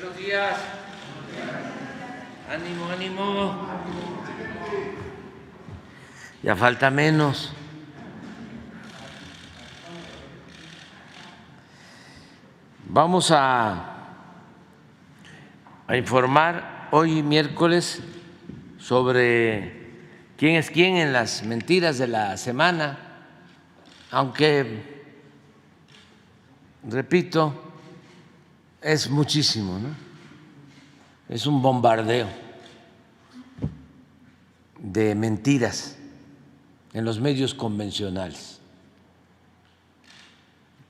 Buenos días. Ánimo, ánimo. Ya falta menos. Vamos a informar hoy miércoles sobre quién es quién en las mentiras de la semana, aunque, repito, es muchísimo, ¿no? Es un bombardeo de mentiras en los medios convencionales.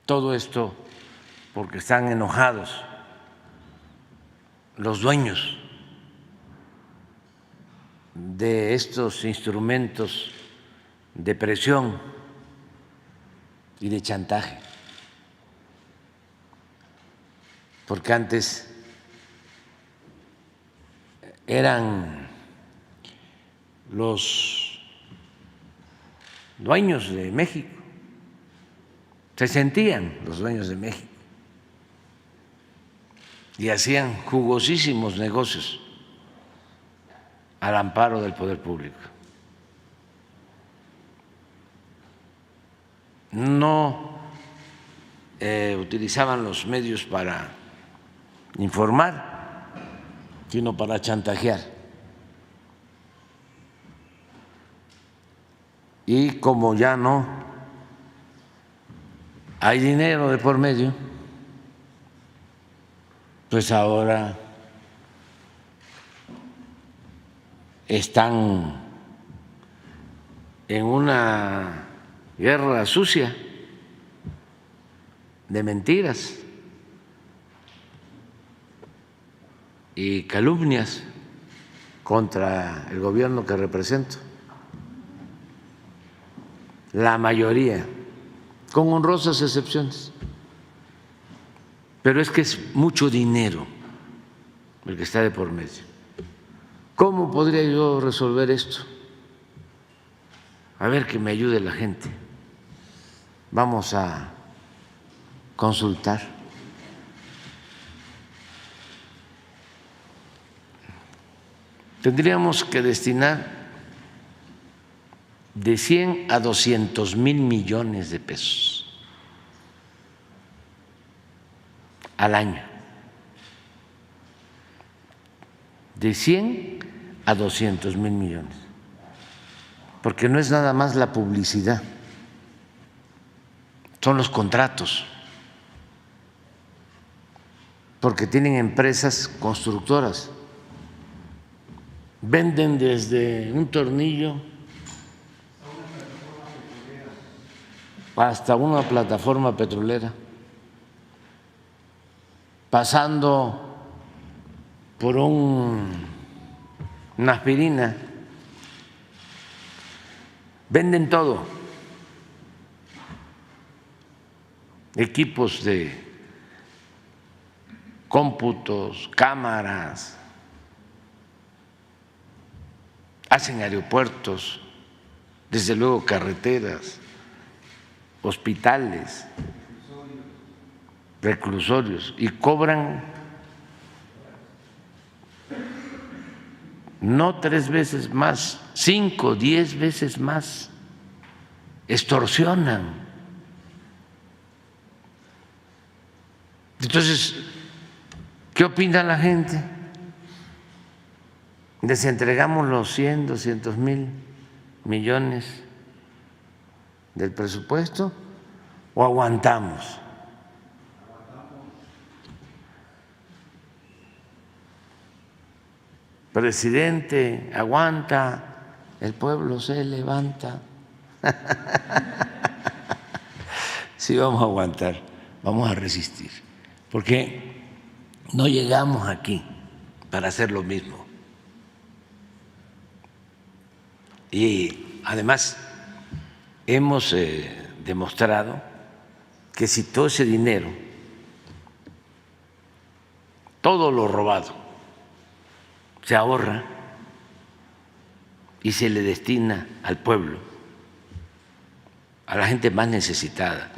Todo esto porque están enojados los dueños de estos instrumentos de presión y de chantaje, porque antes eran los dueños de México, se sentían los dueños de México y hacían jugosísimos negocios al amparo del poder público. No utilizaban los medios para informar, sino para chantajear. Y como ya no hay dinero de por medio, pues ahora están en una guerra sucia de mentiras y calumnias contra el gobierno que represento. La mayoría, con honrosas excepciones. Pero es que es mucho dinero el que está de por medio. ¿Cómo podría yo resolver esto? A ver, que me ayude la gente. Vamos a consultar. Tendríamos que destinar de 100 a 200,000 millones de pesos al año. De 100 a 200,000 millones. Porque no es nada más la publicidad, son los contratos. Porque tienen empresas constructoras. Venden desde un tornillo hasta una plataforma petrolera, pasando por una aspirina, venden todo, equipos de cómputos, cámaras, hacen aeropuertos, desde luego carreteras, hospitales, reclusorios, y cobran no 3 veces más, 5, 10 veces más, extorsionan. Entonces, ¿qué opina la gente? ¿Les entregamos los 100, 200,000 millones del presupuesto o aguantamos? Presidente, aguanta, el pueblo se levanta. Sí, vamos a aguantar, vamos a resistir, porque no llegamos aquí para hacer lo mismo. Y además hemos demostrado que si todo ese dinero, todo lo robado, se ahorra y se le destina al pueblo, a la gente más necesitada,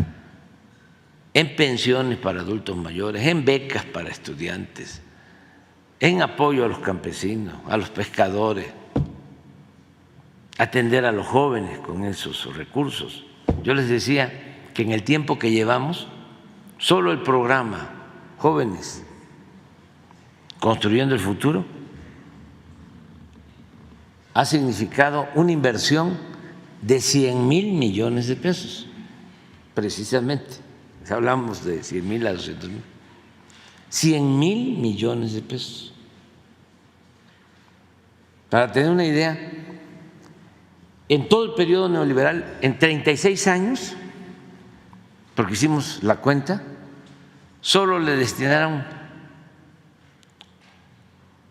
en pensiones para adultos mayores, en becas para estudiantes, en apoyo a los campesinos, a los pescadores, atender a los jóvenes con esos recursos. Yo les decía que en el tiempo que llevamos, solo el programa Jóvenes Construyendo el Futuro ha significado una inversión de 100,000 millones de pesos, precisamente. Hablamos de 100,000 a 200,000. 100,000 millones de pesos. Para tener una idea, en todo el periodo neoliberal, en 36 años, porque hicimos la cuenta, solo le destinaron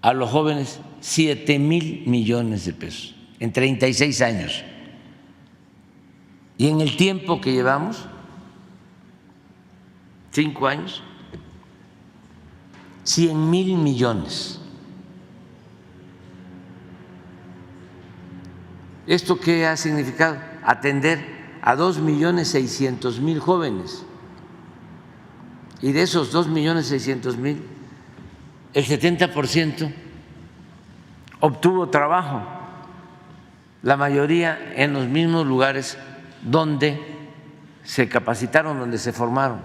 a los jóvenes 7,000 millones de pesos, en 36 años. Y en el tiempo que llevamos, 5 años, 100,000 millones. ¿Esto qué ha significado? Atender a 2,600,000 jóvenes. Y de esos 2,600,000, el 70% obtuvo trabajo, la mayoría en los mismos lugares donde se capacitaron, donde se formaron.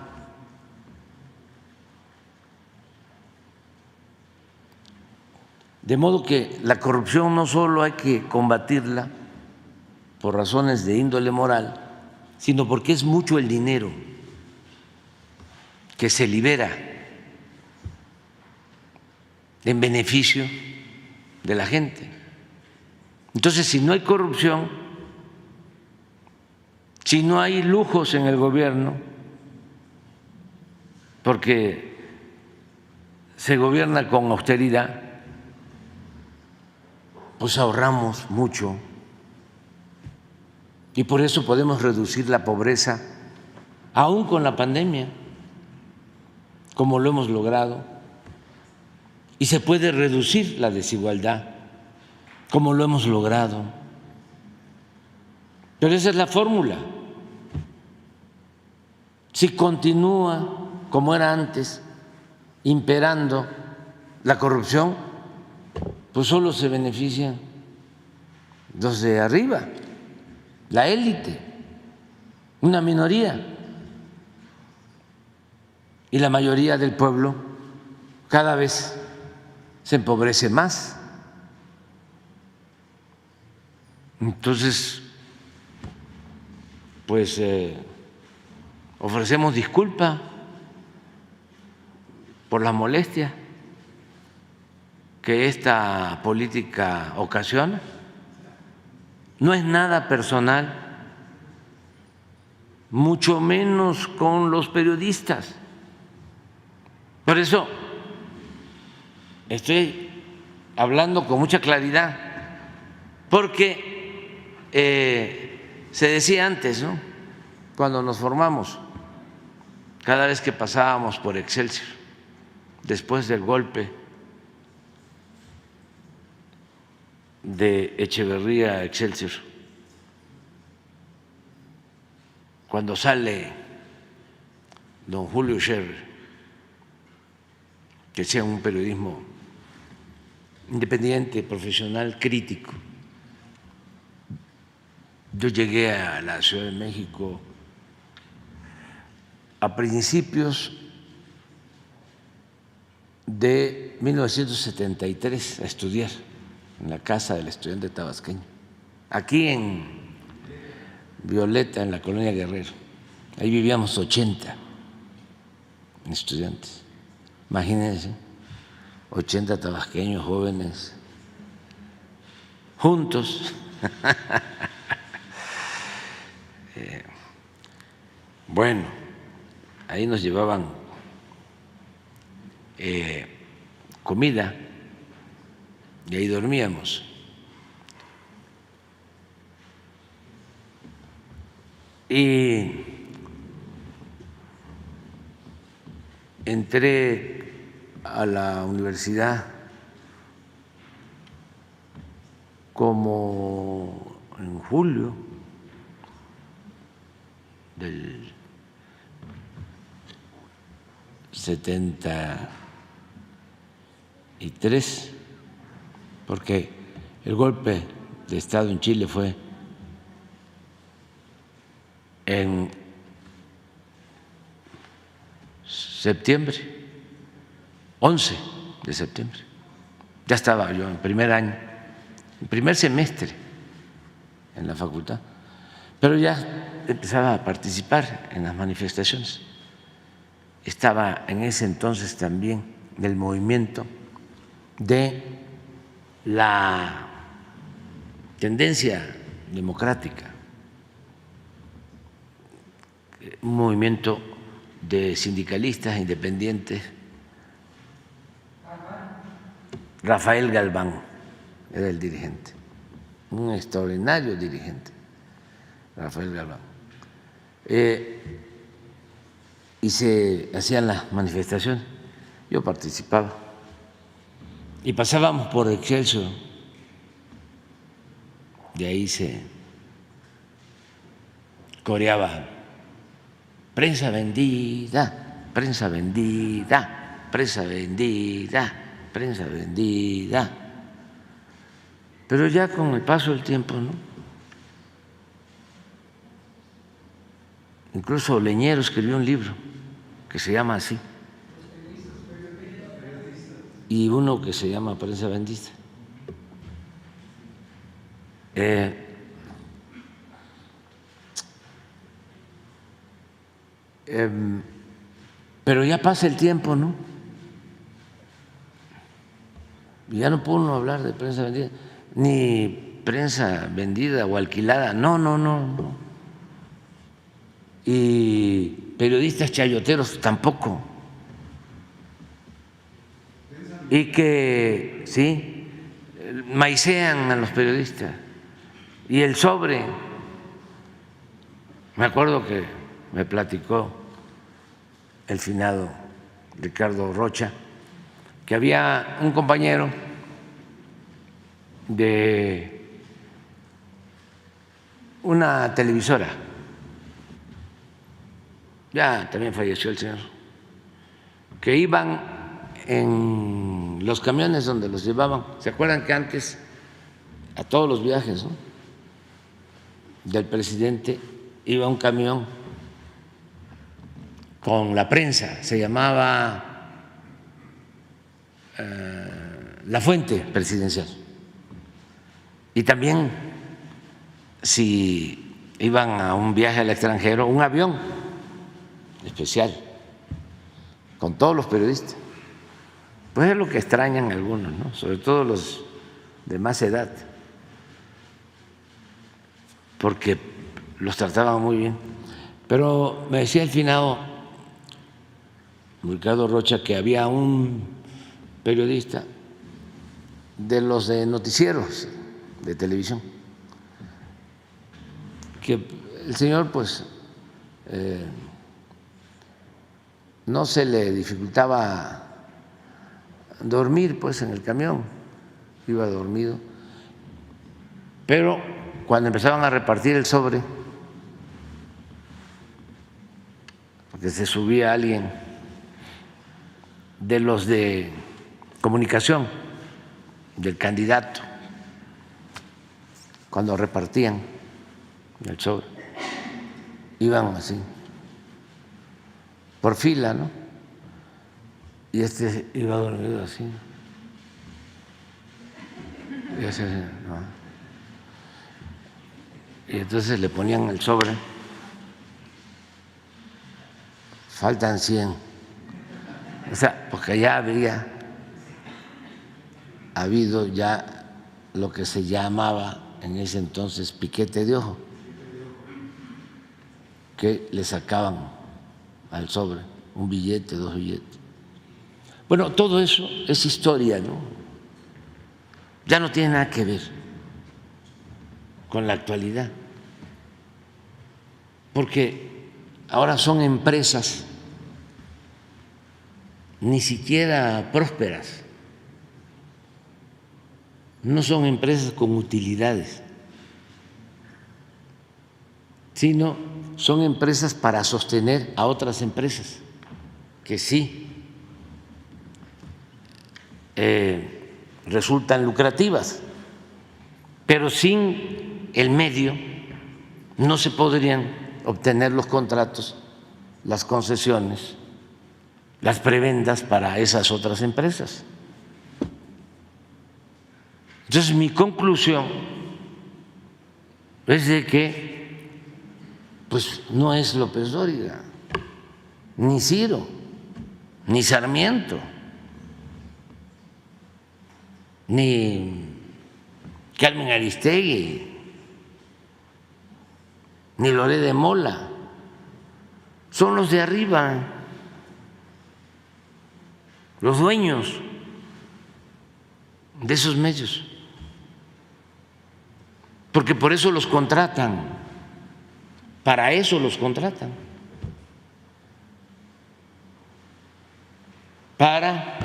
De modo que la corrupción no solo hay que combatirla por razones de índole moral, sino porque es mucho el dinero que se libera en beneficio de la gente. Entonces, si no hay corrupción, si no hay lujos en el gobierno, porque se gobierna con austeridad, pues ahorramos mucho y por eso podemos reducir la pobreza aún con la pandemia, como lo hemos logrado, y se puede reducir la desigualdad, como lo hemos logrado. Pero esa es la fórmula. Si continúa como era antes, imperando la corrupción, pues solo se benefician los de arriba, la élite, una minoría, y la mayoría del pueblo cada vez se empobrece más. Entonces, pues ofrecemos disculpa por la molestia que esta política ocasiona. No es nada personal, mucho menos con los periodistas. Por eso estoy hablando con mucha claridad, porque se decía antes, ¿no?, cuando nos formamos, cada vez que pasábamos por Excelsior, después del golpe de Echeverría a Excelsior, cuando sale don Julio Scherer, que sea un periodismo independiente, profesional, crítico. Yo llegué a la Ciudad de México a principios de 1973 a estudiar en la Casa del Estudiante Tabasqueño, aquí en Violeta, en la Colonia Guerrero. Ahí vivíamos 80 estudiantes. Imagínense, 80 tabasqueños jóvenes juntos. Bueno, ahí nos llevaban comida y ahí dormíamos. Y entré a la universidad como en julio del 76 porque el golpe de Estado en Chile fue en septiembre, 11 de septiembre. Ya estaba yo en primer año, en primer semestre en la facultad, pero ya empezaba a participar en las manifestaciones. Estaba en ese entonces también del movimiento de la tendencia democrática, un movimiento de sindicalistas independientes. Rafael Galván era el dirigente, un extraordinario dirigente, Rafael Galván. Y se hacían las manifestaciones, yo participaba y pasábamos por Excelsior, de ahí se coreaba: prensa vendida, prensa vendida, prensa vendida, prensa vendida. Pero ya con el paso del tiempo, ¿no? Incluso Leñero escribió un libro que se llama así, y uno que se llama Prensa Vendida. Pero ya pasa el tiempo, ¿no? Ya no puedo uno hablar de prensa vendida, ni prensa vendida o alquilada, no. Y periodistas chayoteros tampoco. Y que, sí, maicean a los periodistas. Y el sobre, me acuerdo que me platicó el finado Ricardo Rocha, que había un compañero de una televisora, ya también falleció el señor, que iban en los camiones donde los llevaban. ¿Se acuerdan que antes a todos los viajes, ¿no?, del presidente iba un camión con la prensa? Se llamaba La Fuente Presidencial. Y también, si iban a un viaje al extranjero, un avión especial con todos los periodistas. Pues es lo que extrañan algunos, ¿no?, sobre todo los de más edad, porque los trataban muy bien. Pero me decía el finado Ricardo Rocha que había un periodista de los de noticieros de televisión, que el señor pues no se le dificultaba dormir pues en el camión, iba dormido, pero cuando empezaban a repartir el sobre, porque se subía alguien de los de comunicación del candidato, cuando repartían el sobre, iban así, por fila, ¿no? Y este iba dormido así. Y ese, ¿no? Y entonces le ponían el sobre: faltan 100. O sea, porque ya había habido ya lo que se llamaba en ese entonces piquete de ojo, que le sacaban al sobre un billete, 2 billetes. Bueno, todo eso es historia, ¿no? Ya no tiene nada que ver con la actualidad, porque ahora son empresas ni siquiera prósperas, no son empresas con utilidades, sino son empresas para sostener a otras empresas que sí resultan lucrativas, pero sin el medio no se podrían obtener los contratos, las concesiones, las prebendas para esas otras empresas. Entonces, mi conclusión es de que pues no es López Dóriga, ni Ciro, ni Sarmiento, ni Carmen Aristegui, ni Loré de Mola, son los de arriba, los dueños de esos medios, porque por eso los contratan, para eso los contratan, para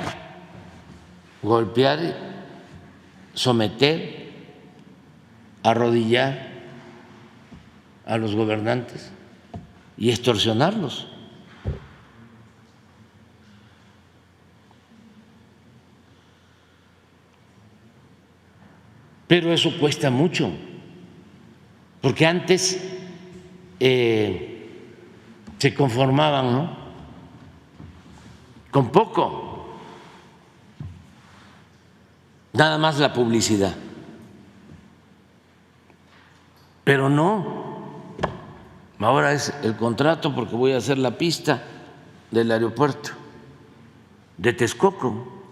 golpear, someter, arrodillar a los gobernantes y extorsionarlos. Pero eso cuesta mucho, porque antes se conformaban, ¿no?, con poco, nada más la publicidad, pero no, ahora es el contrato porque voy a hacer la pista del aeropuerto de Texcoco,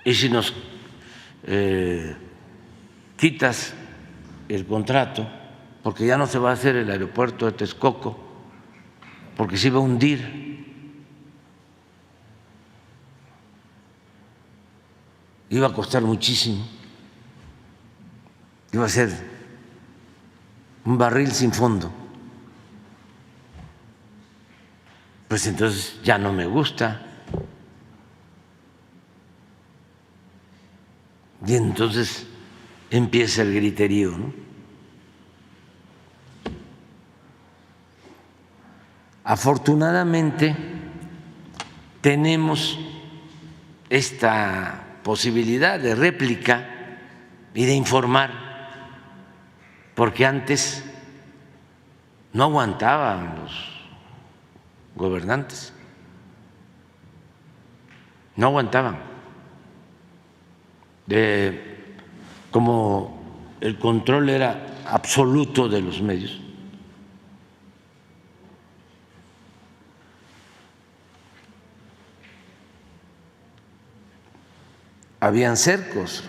y si nos quitas el contrato, porque ya no se va a hacer el aeropuerto de Texcoco, porque se iba a hundir, iba a costar muchísimo, iba a ser un barril sin fondo, pues entonces ya no me gusta. Y entonces empieza el griterío, ¿no? Afortunadamente tenemos esta posibilidad de réplica y de informar, porque antes no aguantaban los gobernantes, no aguantaban. Como el control era absoluto de los medios, habían cercos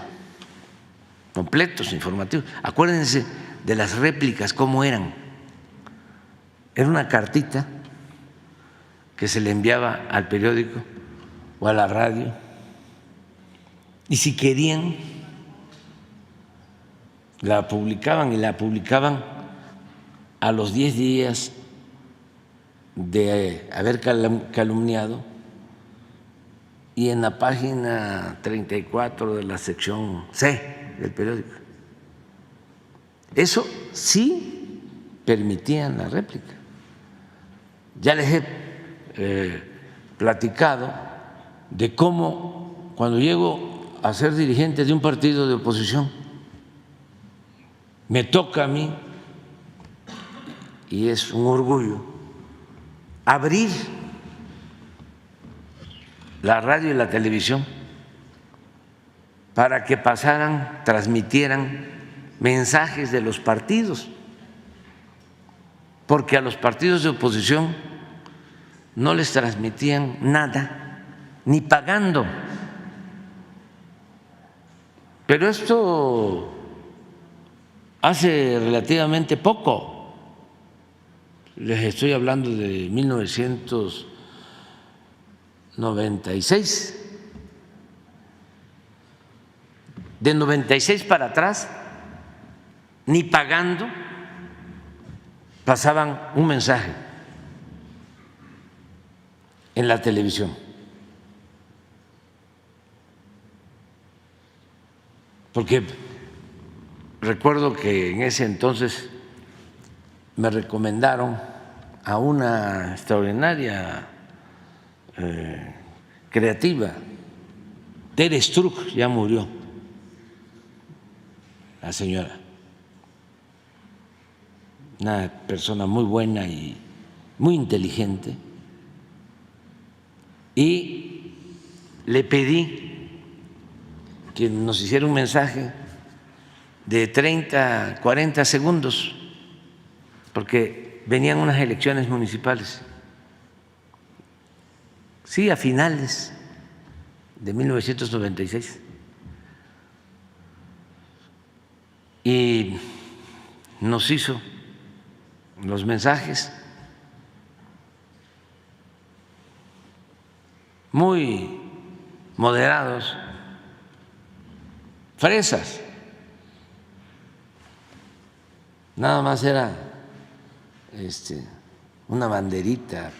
completos, informativos. Acuérdense de las réplicas, cómo eran. Era una cartita que se le enviaba al periódico o a la radio, y si querían la publicaban, y la publicaban a los 10 días de haber calumniado, y en la página 34 de la sección C del periódico. Eso sí permitían la réplica. Ya les he platicado de cómo cuando llego a ser dirigente de un partido de oposición, me toca a mí, y es un orgullo, abrir la radio y la televisión para que pasaran, transmitieran mensajes de los partidos, porque a los partidos de oposición no les transmitían nada, ni pagando. Pero esto hace relativamente poco, les estoy hablando de 1996, de 96 para atrás, ni pagando pasaban un mensaje en la televisión. Porque recuerdo que en ese entonces me recomendaron a una extraordinaria creativa Tere Struck ya murió, la señora, una persona muy buena y muy inteligente, y le pedí que nos hiciera un mensaje de 30, 40 segundos, porque venían unas elecciones municipales, sí, a finales de 1996, y nos hizo los mensajes muy moderados, fresas, nada más era una banderita,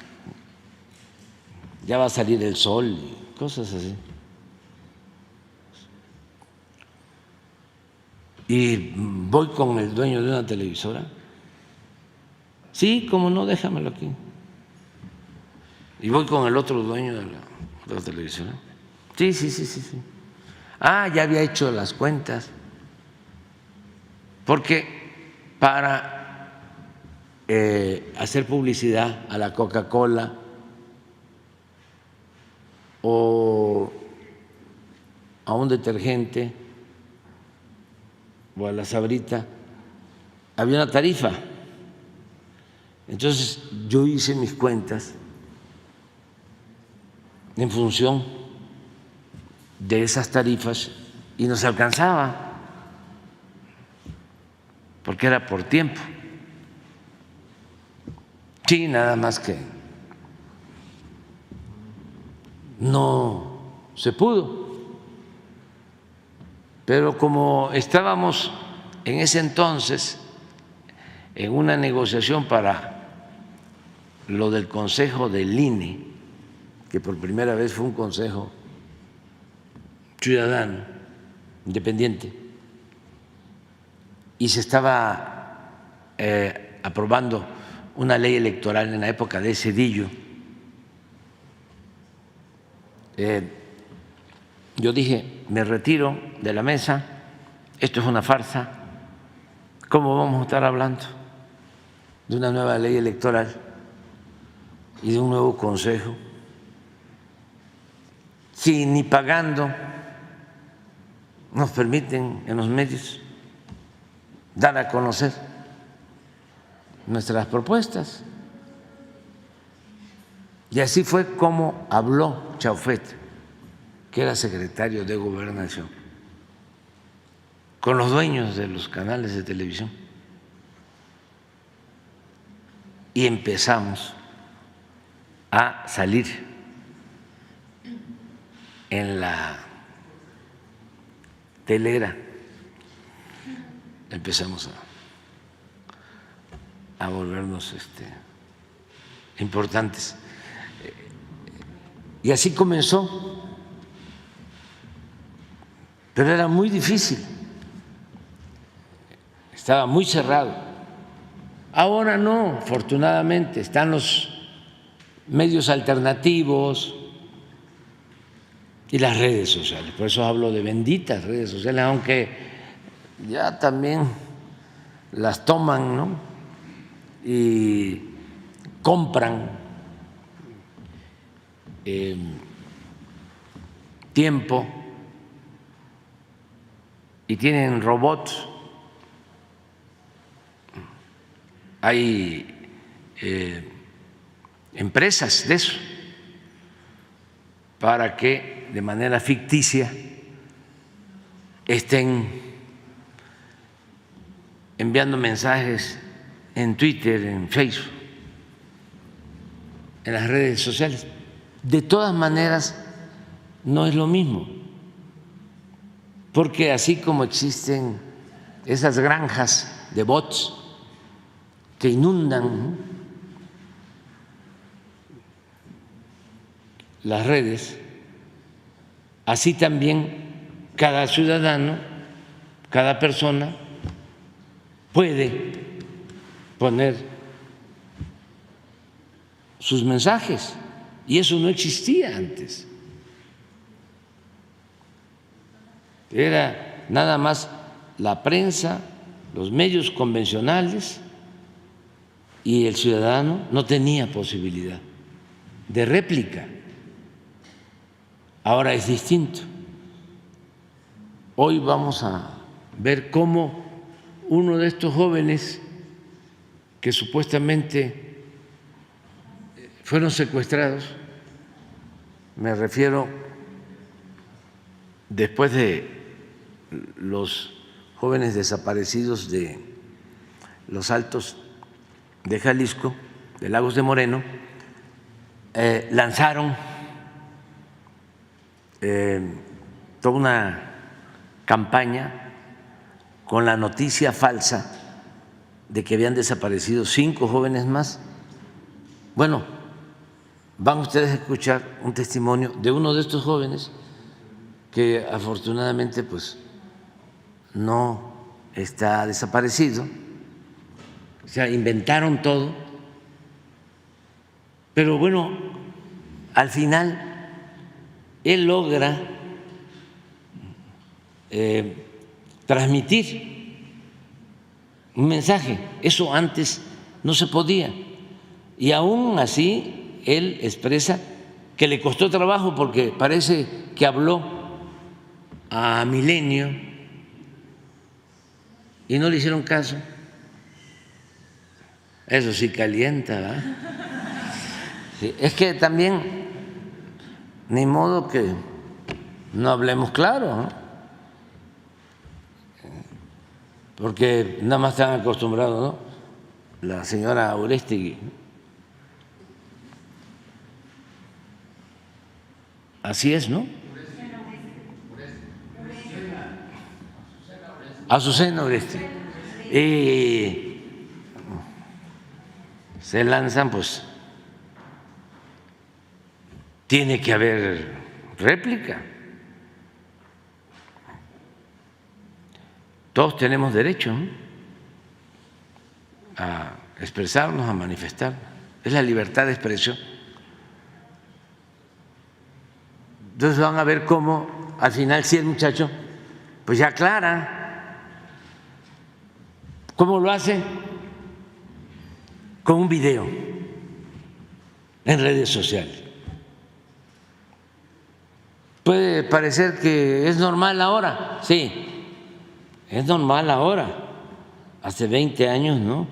ya va a salir el sol, y cosas así. Y voy con el dueño de una televisora. Sí, cómo no, déjamelo aquí. Y voy con el otro dueño de la televisora. Sí. Ah, ya había hecho las cuentas. Porque para hacer publicidad a la Coca-Cola o a un detergente o a la Sabrita, había una tarifa. Entonces yo hice mis cuentas en función de esas tarifas y nos alcanzaba, porque era por tiempo. Sí, nada más que no se pudo. Pero como estábamos en ese entonces en una negociación para lo del Consejo del INE, que por primera vez fue un consejo ciudadano, independiente, y se estaba aprobando una ley electoral en la época de Zedillo, yo dije, me retiro de la mesa, esto es una farsa, ¿cómo vamos a estar hablando de una nueva ley electoral y de un nuevo consejo si ni pagando nos permiten en los medios dar a conocer nuestras propuestas? Y así fue como habló Chaufet, que era secretario de Gobernación, con los dueños de los canales de televisión, y empezamos a salir en la telera, empezamos a volvernos importantes. Y así comenzó, pero era muy difícil, estaba muy cerrado. Ahora no, afortunadamente, están los medios alternativos y las redes sociales, por eso hablo de benditas redes sociales, aunque ya también las toman, ¿no? Y compran tiempo y tienen robots. Hay empresas de eso para que de manera ficticia estén enviando mensajes en Twitter, en Facebook, en las redes sociales. De todas maneras, no es lo mismo, porque así como existen esas granjas de bots que inundan las redes, así también cada ciudadano, cada persona puede poner sus mensajes, y eso no existía antes. Era nada más la prensa, los medios convencionales, y el ciudadano no tenía posibilidad de réplica. Ahora es distinto. Hoy vamos a ver cómo uno de estos jóvenes que supuestamente fueron secuestrados, me refiero después de los jóvenes desaparecidos de los Altos de Jalisco, de Lagos de Moreno, lanzaron toda una campaña con la noticia falsa de que habían desaparecido 5 jóvenes más. Bueno, van ustedes a escuchar un testimonio de uno de estos jóvenes que afortunadamente pues no está desaparecido, o sea, inventaron todo, pero bueno, al final él logra transmitir un mensaje, eso antes no se podía, y aún así él expresa que le costó trabajo porque parece que habló a Milenio y no le hicieron caso. Eso sí calienta, ¿verdad? Sí, es que también ni modo que no hablemos claro, ¿no? Porque nada más están acostumbrados, ¿no? La señora Auresti. Así es, ¿no? Azucena Oresti. Y se lanzan, pues tiene que haber réplica. Todos tenemos derecho, ¿no?, a expresarnos, a manifestar. Es la libertad de expresión. Entonces van a ver cómo al final sí el muchacho pues ya aclara. ¿Cómo lo hace? Con un video en redes sociales. Puede parecer que es normal ahora, sí, es normal ahora, hace 20 años no.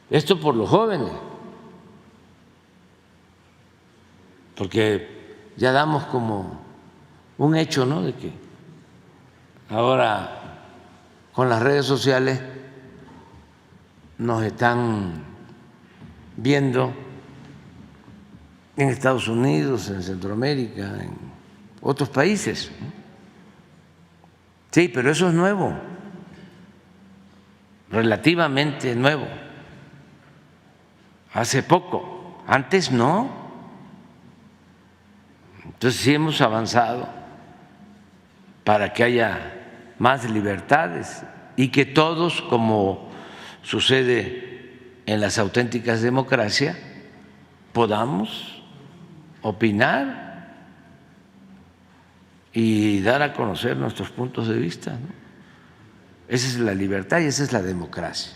Esto por los jóvenes, porque ya damos como un hecho, ¿no?, de que ahora con las redes sociales nos están viendo en Estados Unidos, en Centroamérica, en otros países. Sí, pero eso es nuevo, relativamente nuevo. Hace poco, antes no. Entonces sí hemos avanzado para que haya más libertades y que todos, como sucede en las auténticas democracias, podamos opinar y dar a conocer nuestros puntos de vista, ¿no? Esa es la libertad y esa es la democracia.